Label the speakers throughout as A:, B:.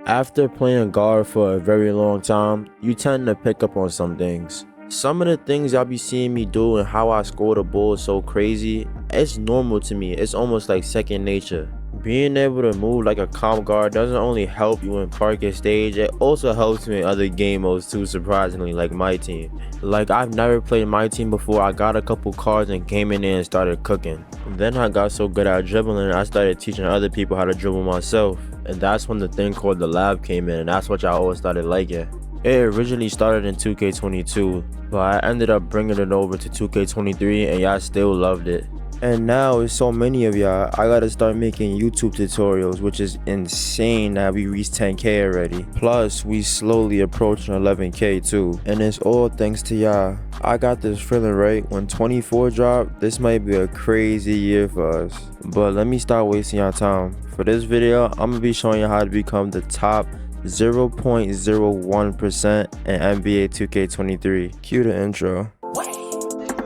A: After playing guard for a very long time, you tend to pick up on some things. Some of the things y'all be seeing me do and how I score the ball is so crazy, it's normal to me. It's almost like second nature. Being able to move like a comp guard doesn't only help you in parking stage, it also helps me in other game modes too, surprisingly, like my team. Like, I've never played my team before. I got a couple cards and came in there and started cooking. Then I got so good at dribbling, I started teaching other people how to dribble myself. And that's when the thing called the lab came in, and that's what y'all always started liking. It originally started in 2K22, but I ended up bringing it over to 2K23 and y'all still loved it. And now it's so many of y'all, I gotta start making YouTube tutorials, which is insane that we reached 10K already. Plus, we slowly approaching 11K too. And it's all thanks to y'all. I got this feeling, right? When 24 drop, this might be a crazy year for us. But let me start wasting y'all time. For this video, I'm gonna be showing you how to become the top 0.01% in NBA 2K23. Cue the intro.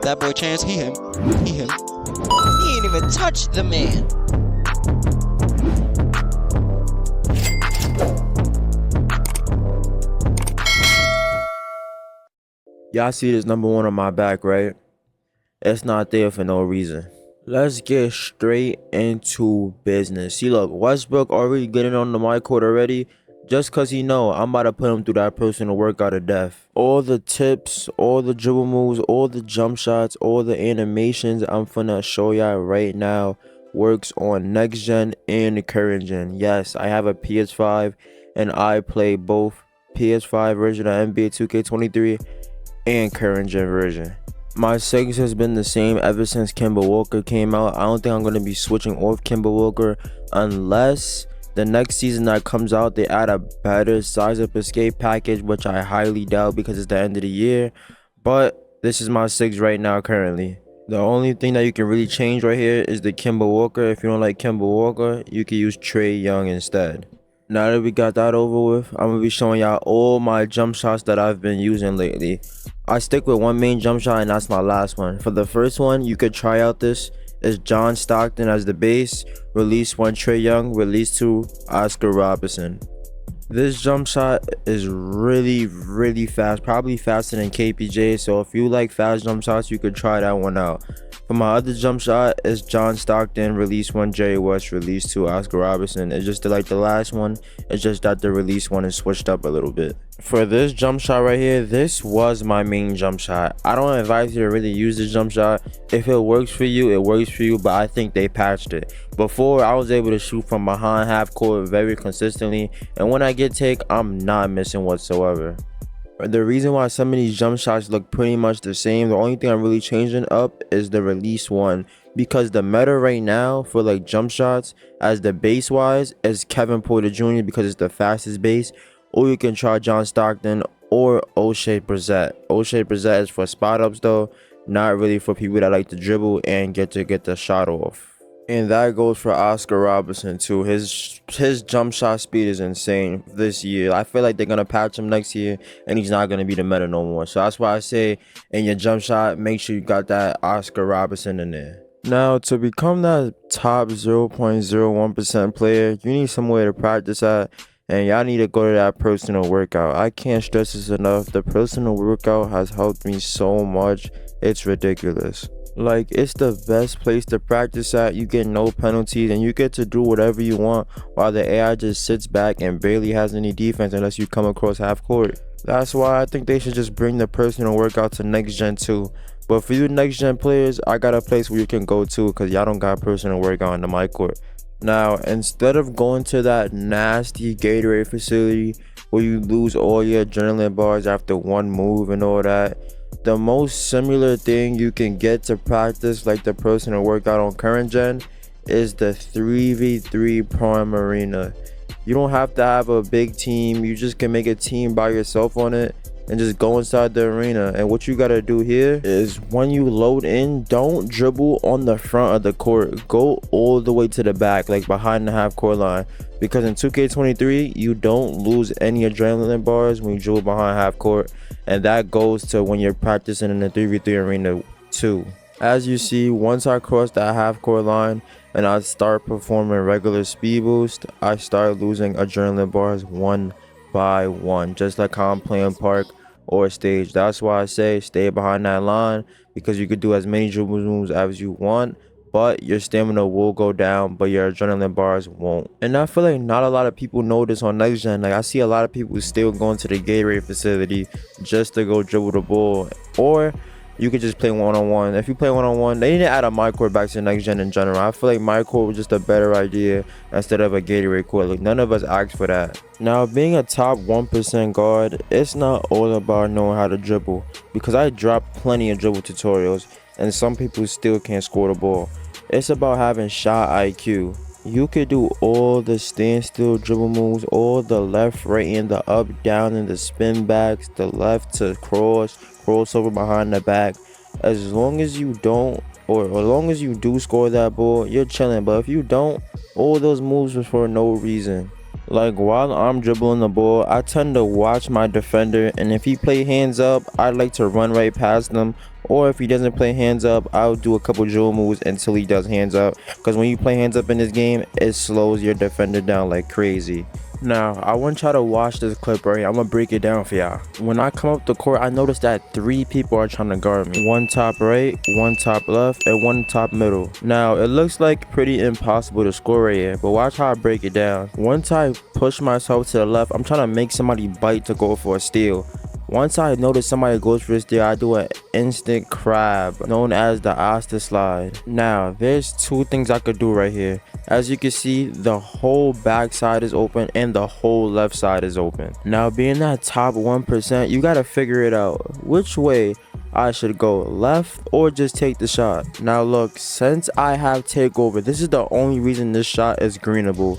B: That boy Chance, he him. He ain't even touched the man.
A: Y'all see this number 1 on my back, right? It's not there for no reason. Let's get straight into business. See, look, Westbrook already getting on the my court already. Just cause he know I'm about to put him through that personal workout of death. All the tips, all the dribble moves, all the jump shots, all the animations I'm finna show y'all right now works on next gen and current gen. Yes, I have a PS5 and I play both PS5 version of NBA 2K23 and current gen version. My settings has been the same ever since Kemba Walker came out. I don't think I'm gonna be switching off Kemba Walker unless the next season that comes out they add a better size up escape package, which I highly doubt because it's the end of the year. But this is my 6 right now currently. The only thing that you can really change right here is the Kemba Walker. If you don't like Kemba Walker, you can use Trae Young instead. Now that we got that over with, I'm gonna be showing y'all all my jump shots that I've been using lately. I stick with one main jump shot and that's my last one. For the first one, you could try out this. Is John Stockton as the base, release 1 Trae Young, release 2 Oscar Robertson. This jump shot is really fast, probably faster than KPJ, so if you like fast jump shots, you could try that one out. For my other jump shot is John Stockton, release 1 Jerry West, release 2 Oscar Robertson. It's just like the last one, it's just that the release one is switched up a little bit. For this jump shot right here, this was my main jump shot. I don't advise you to really use this jump shot. If it works for you, it works for you, but I think they patched it. Before, I was able to shoot from behind half court very consistently, and when I get take, I'm not missing whatsoever. The reason why some of these jump shots look pretty much the same, the only thing I'm really changing up is the release one, because the meta right now for like jump shots as the base wise is Kevin Porter Jr. because it's the fastest base, or you can try John Stockton or O'Shea Brissett. O'Shea Brissett is for spot ups though, not really for people that like to dribble and get the shot off. And that goes for Oscar Robertson too. His jump shot speed is insane this year. I feel like they're gonna patch him next year and he's not gonna be the meta no more. So that's why I say in your jump shot, make sure you got that Oscar Robertson in there. Now, to become that top 0.01% player, you need somewhere to practice at, and y'all need to go to that personal workout. I can't stress this enough. The personal workout has helped me so much. It's ridiculous. Like, it's the best place to practice at. You get no penalties and you get to do whatever you want while the AI just sits back and barely has any defense unless you come across half court. That's why I think they should just bring the personal workout to next gen too. But for you next gen players, I got a place where you can go to because y'all don't got personal workout on the my court. Now, instead of going to that nasty Gatorade facility where you lose all your adrenaline bars after one move and all that, the most similar thing you can get to practice like the personal workout on current gen is the 3v3 Prime Arena. You don't have to have a big team, you just can make a team by yourself on it and just go inside the arena. And what you gotta do here is when you load in, don't dribble on the front of the court, go all the way to the back, like behind the half court line, because in 2K23 you don't lose any adrenaline bars when you dribble behind half court, and that goes to when you're practicing in the 3v3 arena too. As you see, once I cross that half court line, and I start performing regular speed boost, I start losing adrenaline bars one by one, just like how I'm playing park or stage. That's why I say stay behind that line, because you could do as many dribble moves as you want, but your stamina will go down, but your adrenaline bars won't. And I feel like not a lot of people know this on next gen. Like, I see a lot of people still going to the Gatorade facility just to go dribble the ball, or you could just play one-on-one. If you play one-on-one, they need to add a my court back to next gen in general. I feel like my court was just a better idea instead of a Gatorade court. Like, none of us asked for that. Now, being a top 1% guard, it's not all about knowing how to dribble, because I dropped plenty of dribble tutorials and some people still can't score the ball. It's about having shot IQ. You could do all the standstill dribble moves, all the left, right, and the up, down, and the spin backs, the left to crossover behind the back. As long as you don't, or as long as you do score that ball, you're chilling. But if you don't, all those moves was for no reason. Like, while I'm dribbling the ball, I tend to watch my defender, and if he play hands up, I like to run right past them. Or if he doesn't play hands up, I'll do a couple dribble moves until he does hands up, because when you play hands up in this game, it slows your defender down like crazy. Now, I want y'all to watch this clip right here. I'm gonna break it down for y'all. When I come up the court, I noticed that 3 people are trying to guard me. One top right, one top left, and one top middle. Now, it looks like pretty impossible to score right here, but watch how I break it down. Once I push myself to the left, I'm trying to make somebody bite to go for a steal. Once I notice somebody goes for this steal, I do an instant crab, known as the Asta slide. Now, there's 2 things I could do right here. As you can see, the whole back side is open and the whole left side is open. Now, being that top 1%, you gotta figure it out. Which way I should go, left or just take the shot? Now look, since I have takeover, this is the only reason this shot is greenable.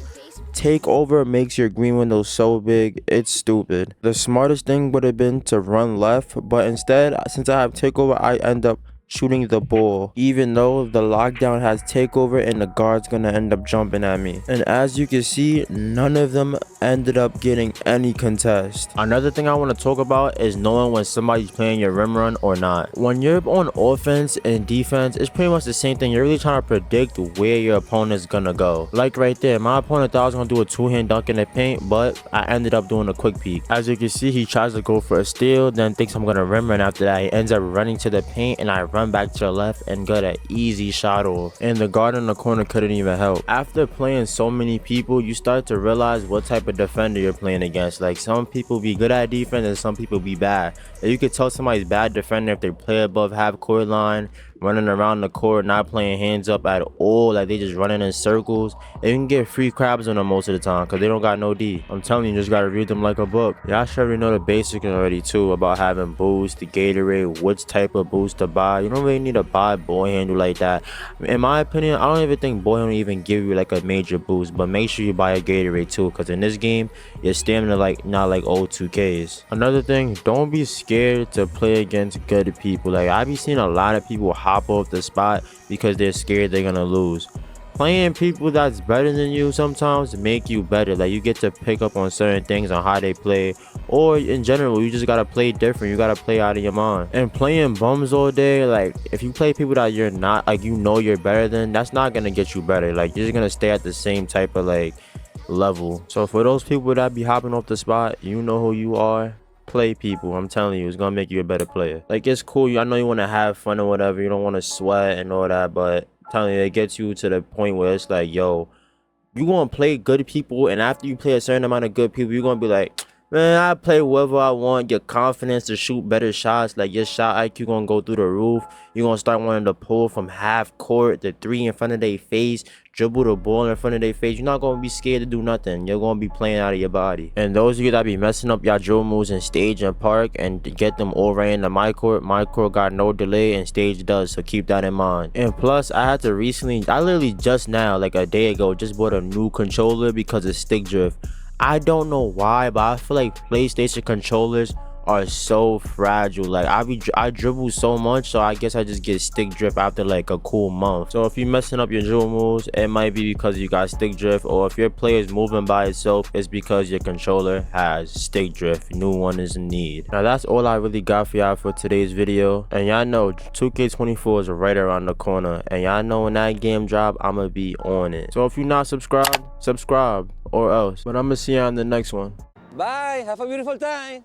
A: Takeover makes your green window so big, it's stupid. The smartest thing would have been to run left, but instead, since I have takeover, I end up shooting the ball, even though the lockdown has takeover and the guard's gonna end up jumping at me. And as you can see, none of them ended up getting any contest. Another thing I want to talk about is knowing when somebody's playing your rim run or not. When you're on offense and defense, it's pretty much the same thing. You're really trying to predict where your opponent's gonna go. Like right there, my opponent thought I was gonna do a 2-hand dunk in the paint, but I ended up doing a quick peek. As you can see, he tries to go for a steal, then thinks I'm gonna rim run. After that, he ends up running to the paint, and I run back to the left and got an easy shot off, and the guard in the corner couldn't even help. After playing so many people, you start to realize what type of defender you're playing against. Like, some people be good at defense and some people be bad. And you could tell somebody's bad defender if they play above half court line, running around the court, not playing hands up at all, like they just running in circles. And you can get free crabs on them most of the time because they don't got no D. I'm telling you, you just gotta read them like a book. Y'all should already know the basics already too, about having boost, the Gatorade, which type of boost to buy. You don't really need to buy ball handle like that. In my opinion, I don't even think ball handle even give you like a major boost, but make sure you buy a Gatorade too, because in this game, your stamina like not like old 2Ks. Another thing, don't be scared to play against good people. Like, I be seeing a lot of people hop off the spot because they're scared they're gonna lose. Playing people that's better than you sometimes make you better. Like, you get to pick up on certain things on how they play, or in general, you just gotta play different. You gotta play out of your mind. And playing bums all day, like, if you play people that you're not, like, you know you're better than, that's not gonna get you better. Like, you're just gonna stay at the same type of like level. So for those people that be hopping off the spot, you know who you are. Play people. I'm telling you, it's gonna make you a better player. Like, it's cool, I know you want to have fun or whatever, you don't want to sweat and all that, but I'm telling you, it gets you to the point where it's like, yo, you gonna play good people, and after you play a certain amount of good people, you're gonna be like, man, I play whoever I want. Your confidence to shoot better shots, like your shot IQ gonna go through the roof. You're gonna start wanting to pull from half court, the 3 in front of their face, dribble the ball in front of their face. You're not gonna be scared to do nothing. You're gonna be playing out of your body. And those of you that be messing up y'all dribble moves in stage and park and to get them all right into my court got no delay and stage does, so keep that in mind. And plus, I literally just now, like a day ago, just bought a new controller because of stick drift. I don't know why, but I feel like PlayStation controllers are so fragile. Like I dribble so much, so I guess I just get stick drift after like a cool month. So if you're messing up your dribble moves, it might be because you got stick drift, or if your player is moving by itself, it's because your controller has stick drift. New one is in need. Now that's all I really got for y'all for today's video, and y'all know 2K24 is right around the corner, and y'all know when that game drop, I'ma be on it. So if you're not subscribed, subscribe or else. But I'ma see y'all in the next one.
C: Bye. Have a beautiful time.